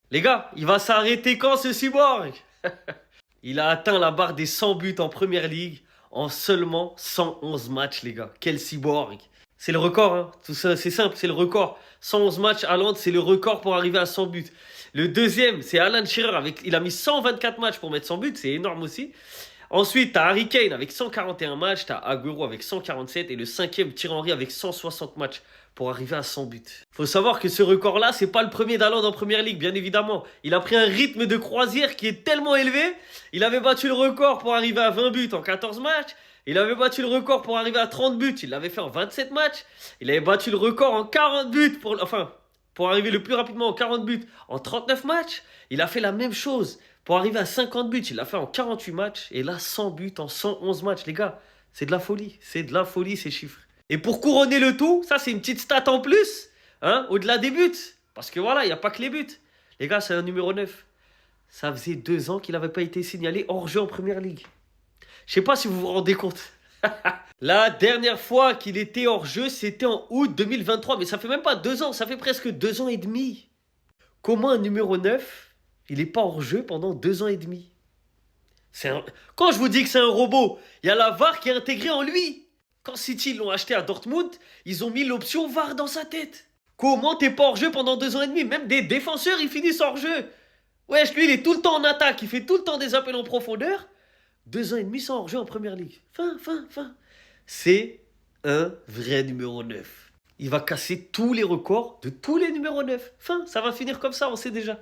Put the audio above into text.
Les gars, il va s'arrêter quand ce cyborg? Il a atteint la barre des 100 buts en première ligue en seulement 111 matchs, les gars. Quel cyborg! C'est le record, hein. Tout ça, c'est simple, c'est le record. 111 matchs, Haaland, c'est le record pour arriver à 100 buts. Le deuxième, c'est Alan Shearer. Il a mis 124 matchs pour mettre 100 buts, c'est énorme aussi. Ensuite, t'as Harry Kane avec 141 matchs, t'as Agüero avec 147 et le cinquième, Thierry Henry avec 160 matchs pour arriver à 100 buts. Faut savoir que ce record-là, c'est pas le premier d'Haaland en première ligue, bien évidemment. Il a pris un rythme de croisière qui est tellement élevé. Il avait battu le record pour arriver à 20 buts en 14 matchs. Il avait battu le record pour arriver à 30 buts. Il l'avait fait en 27 matchs. Il avait battu le record en 40 buts pour arriver le plus rapidement en 40 buts en 39 matchs. Il a fait la même chose pour arriver à 50 buts. Il l'a fait en 48 matchs. Et là, 100 buts en 111 matchs. Les gars, c'est de la folie. C'est de la folie, ces chiffres. Et pour couronner le tout, ça, c'est une petite stat en plus. Hein, au-delà des buts. Parce que voilà, il n'y a pas que les buts. Les gars, c'est un numéro 9. Ça faisait 2 ans qu'il n'avait pas été signalé hors jeu en première ligue. Je sais pas si vous vous rendez compte. La dernière fois qu'il était hors jeu, c'était en août 2023. Mais ça fait même pas 2 ans, ça fait presque 2 ans et demi. Comment un numéro 9, il est pas hors jeu pendant 2 ans et demi? Quand je vous dis que c'est un robot, il y a la VAR qui est intégrée en lui. Quand City l'ont acheté à Dortmund, ils ont mis l'option VAR dans sa tête. Comment t'es pas hors jeu pendant 2 ans et demi? Même des défenseurs, ils finissent hors jeu. Wesh, lui, il est tout le temps en attaque, il fait tout le temps des appels en profondeur. 2 ans et demi sans hors-jeu en première ligue. Fin. C'est un vrai numéro 9. Il va casser tous les records de tous les numéros 9. Fin, ça va finir comme ça, on sait déjà.